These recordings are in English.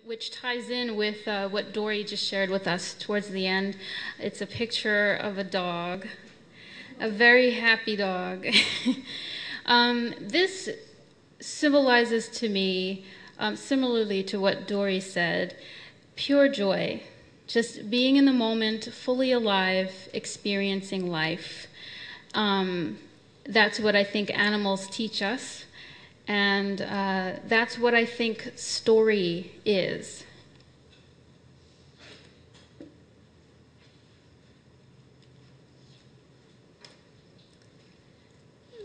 which ties in with what Dory just shared with us towards the end. It's a picture of a dog, a very happy dog. This symbolizes to me, similarly to what Dory said, pure joy, just being in the moment, fully alive, experiencing life. That's what I think animals teach us. And that's what I think story is.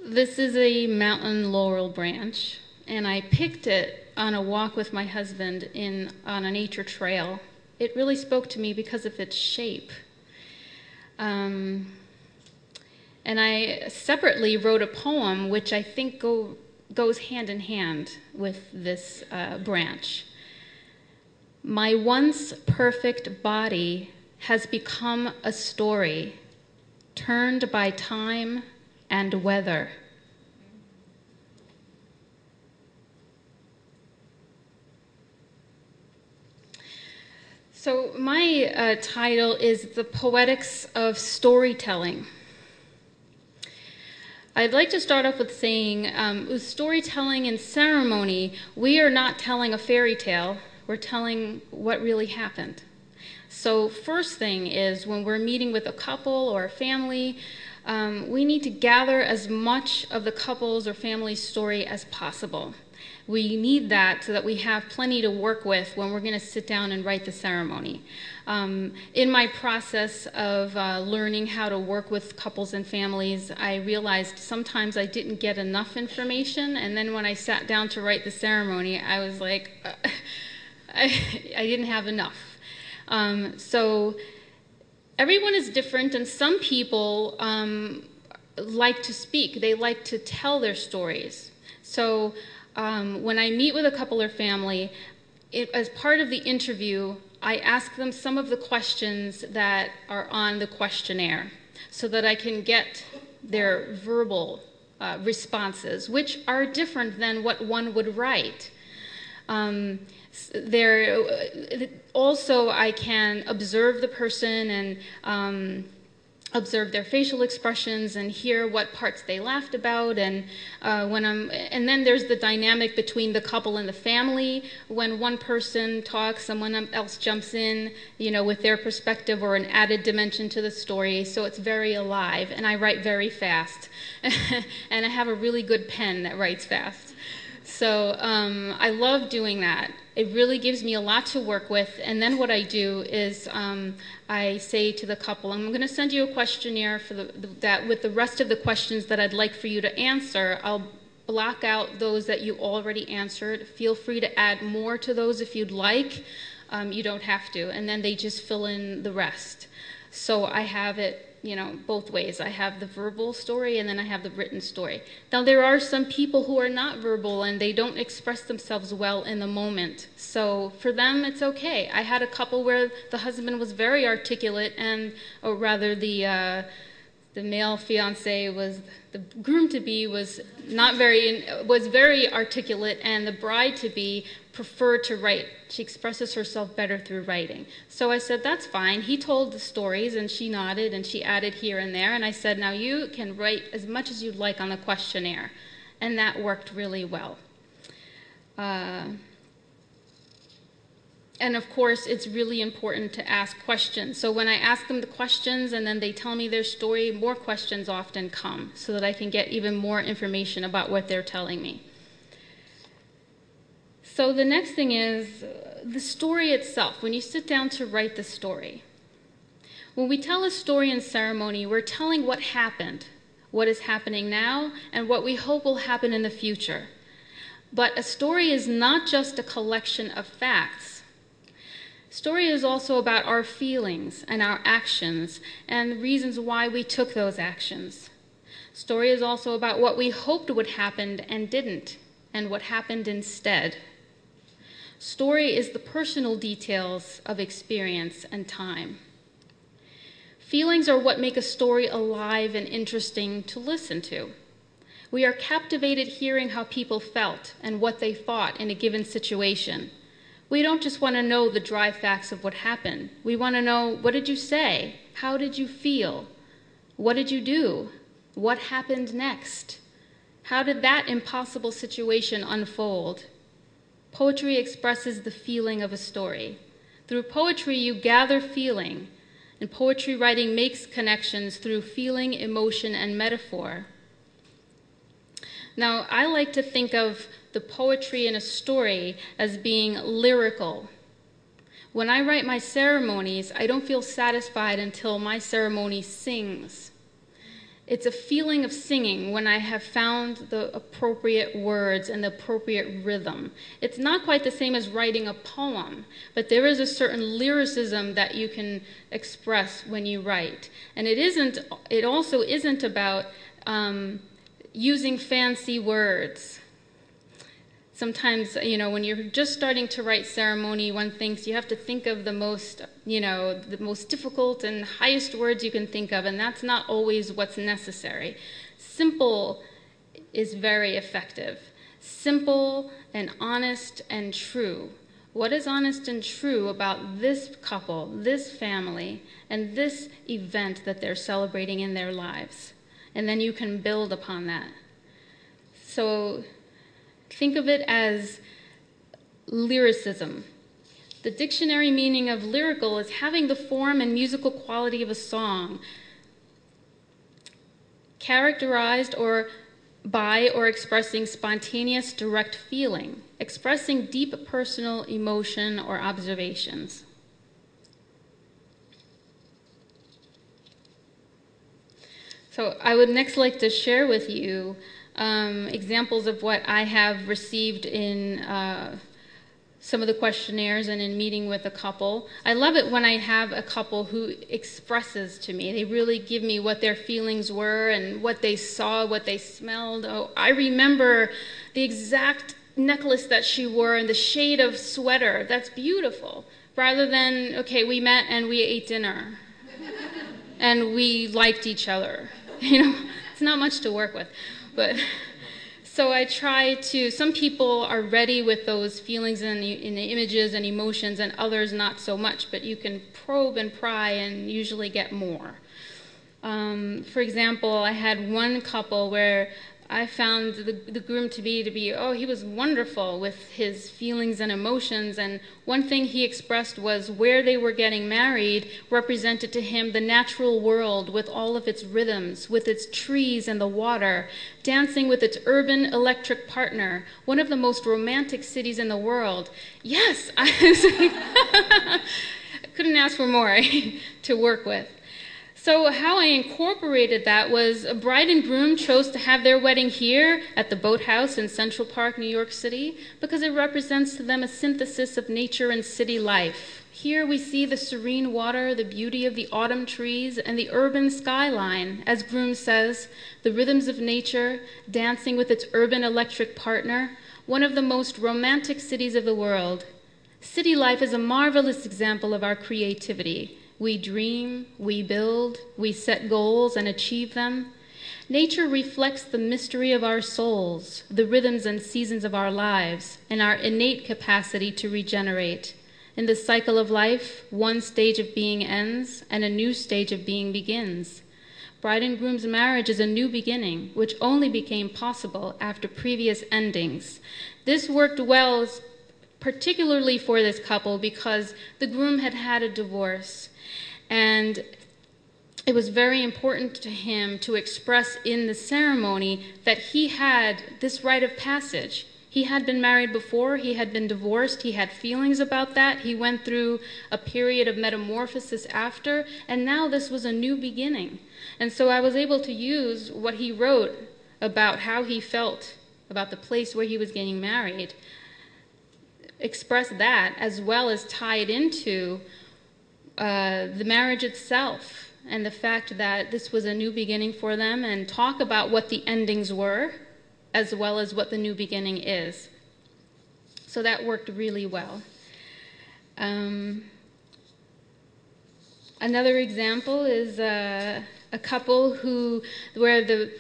This is a mountain laurel branch, and I picked it on a walk with my husband on a nature trail. It really spoke to me because of its shape. And I separately wrote a poem which I think goes hand in hand with this branch. My once perfect body has become a story turned by time and weather. So my title is The Poetics of Storytelling. I'd like to start off with saying, with storytelling and ceremony, we are not telling a fairy tale, we're telling what really happened. So first thing is, when we're meeting with a couple or a family, we need to gather as much of the couple's or family's story as possible. We need that so that we have plenty to work with when we're going to sit down and write the ceremony. In my process of learning how to work with couples and families, I realized sometimes I didn't get enough information, and then when I sat down to write the ceremony, I was like, I didn't have enough. So everyone is different, and some people like to speak. They like to tell their stories. So when I meet with a couple or family, as part of the interview, I ask them some of the questions that are on the questionnaire so that I can get their verbal responses, which are different than what one would write. Also, I can observe the person and observe their facial expressions and hear what parts they laughed about, and then there's the dynamic between the couple and the family. When one person talks, someone else jumps in, with their perspective or an added dimension to the story, so it's very alive, and I write very fast. And I have a really good pen that writes fast. So I love doing that. It really gives me a lot to work with. And then what I do is I say to the couple, I'm going to send you a questionnaire that with the rest of the questions that I'd like for you to answer. I'll block out those that you already answered. Feel free to add more to those if you'd like. You don't have to. And then they just fill in the rest. So I have it both ways. I have the verbal story and then I have the written story. Now there are some people who are not verbal and they don't express themselves well in the moment. So for them it's okay. I had a couple where the husband was very articulate or rather the male fiance the groom-to-be was very articulate, and the bride-to-be preferred to write. She expresses herself better through writing. So I said, that's fine. He told the stories, and she nodded, and she added here and there, and I said, now you can write as much as you'd like on the questionnaire. And that worked really well. And of course, it's really important to ask questions. So when I ask them the questions and then they tell me their story, more questions often come so that I can get even more information about what they're telling me. So the next thing is the story itself. When you sit down to write the story, when we tell a story in ceremony, we're telling what happened, what is happening now, and what we hope will happen in the future. But a story is not just a collection of facts. Story is also about our feelings and our actions and reasons why we took those actions. Story is also about what we hoped would happen and didn't, and what happened instead. Story is the personal details of experience and time. Feelings are what make a story alive and interesting to listen to. We are captivated hearing how people felt and what they thought in a given situation. We don't just want to know the dry facts of what happened. We want to know, what did you say? How did you feel? What did you do? What happened next? How did that impossible situation unfold? Poetry expresses the feeling of a story. Through poetry, you gather feeling, and poetry writing makes connections through feeling, emotion, and metaphor. Now, I like to think of the poetry in a story as being lyrical. When I write my ceremonies, I don't feel satisfied until my ceremony sings. It's a feeling of singing when I have found the appropriate words and the appropriate rhythm. It's not quite the same as writing a poem, but there is a certain lyricism that you can express when you write. And it also isn't about using fancy words. Sometimes, when you're just starting to write ceremony, one thinks you have to think of the most difficult and highest words you can think of, and that's not always what's necessary. Simple is very effective. Simple and honest and true. What is honest and true about this couple, this family, and this event that they're celebrating in their lives? And then you can build upon that. So think of it as lyricism. The dictionary meaning of lyrical is having the form and musical quality of a song, characterized by or expressing spontaneous, direct feeling, expressing deep personal emotion or observations. So I would next like to share with you examples of what I have received in some of the questionnaires and in meeting with a couple. I love it when I have a couple who expresses to me. They really give me what their feelings were and what they saw, what they smelled. Oh, I remember the exact necklace that she wore and the shade of sweater. That's beautiful. Rather than, okay, we met and we ate dinner and we liked each other. It's not much to work with. But so I try to, some people are ready with those feelings and in the images and emotions, and others not so much, but you can probe and pry and usually get more. For example, I had one couple where I found the groom to be, he was wonderful with his feelings and emotions, and one thing he expressed was where they were getting married represented to him the natural world with all of its rhythms, with its trees and the water, dancing with its urban electric partner, one of the most romantic cities in the world. Yes, I couldn't ask for more to work with. So how I incorporated that was a bride and groom chose to have their wedding here at the Boathouse in Central Park, New York City, because it represents to them a synthesis of nature and city life. Here we see the serene water, the beauty of the autumn trees, and the urban skyline. As groom says, the rhythms of nature, dancing with its urban electric partner, one of the most romantic cities of the world. City life is a marvelous example of our creativity. We dream, we build, we set goals and achieve them. Nature reflects the mystery of our souls, the rhythms and seasons of our lives, and our innate capacity to regenerate. In the cycle of life, one stage of being ends and a new stage of being begins. Bride and groom's marriage is a new beginning, which only became possible after previous endings. This worked well, particularly for this couple, because the groom had had a divorce. And it was very important to him to express in the ceremony that he had this rite of passage. He had been married before, he had been divorced, he had feelings about that, he went through a period of metamorphosis after, and now this was a new beginning. And so I was able to use what he wrote about how he felt about the place where he was getting married, express that, as well as tie it into the marriage itself and the fact that this was a new beginning for them, and talk about what the endings were as well as what the new beginning is. So that worked really well. Another example is a couple where the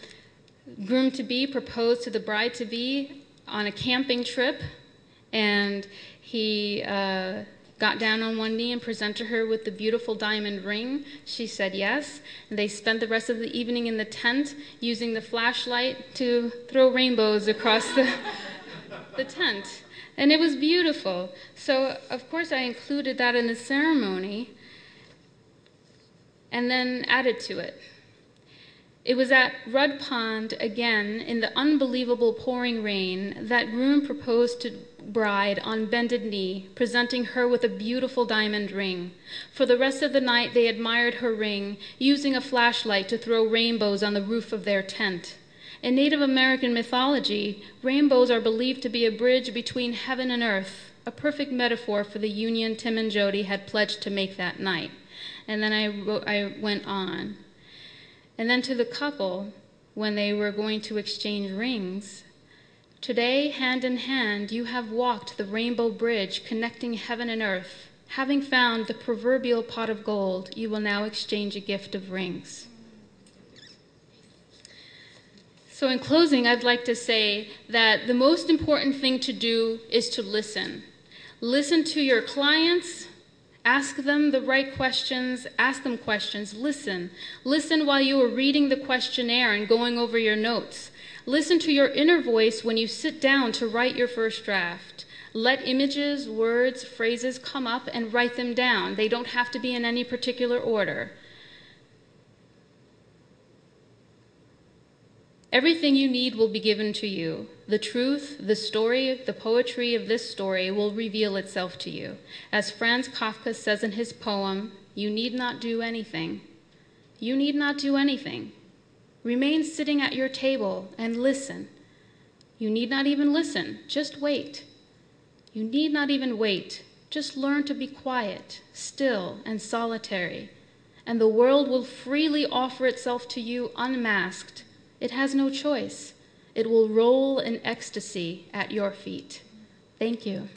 groom-to-be proposed to the bride-to-be on a camping trip, and He got down on one knee and presented her with the beautiful diamond ring. She said yes. And they spent the rest of the evening in the tent using the flashlight to throw rainbows across the tent. And it was beautiful. So, of course, I included that in the ceremony and then added to it. It was at Rudd Pond, again, in the unbelievable pouring rain, that groom proposed to bride on bended knee, presenting her with a beautiful diamond ring. For the rest of the night, they admired her ring, using a flashlight to throw rainbows on the roof of their tent. In Native American mythology, rainbows are believed to be a bridge between heaven and earth, a perfect metaphor for the union Tim and Jody had pledged to make that night. And then I went on. And then to the couple, when they were going to exchange rings, today, hand in hand, you have walked the rainbow bridge connecting heaven and earth. Having found the proverbial pot of gold, you will now exchange a gift of rings. So in closing, I'd like to say that the most important thing to do is to listen. Listen to your clients. Ask them the right questions, ask them questions, listen. Listen while you are reading the questionnaire and going over your notes. Listen to your inner voice when you sit down to write your first draft. Let images, words, phrases come up and write them down. They don't have to be in any particular order. Everything you need will be given to you. The truth, the story, the poetry of this story will reveal itself to you. As Franz Kafka says in his poem, you need not do anything. You need not do anything. Remain sitting at your table and listen. You need not even listen, just wait. You need not even wait. Just learn to be quiet, still, and solitary. And the world will freely offer itself to you unmasked. It has no choice. It will roll in ecstasy at your feet. Thank you.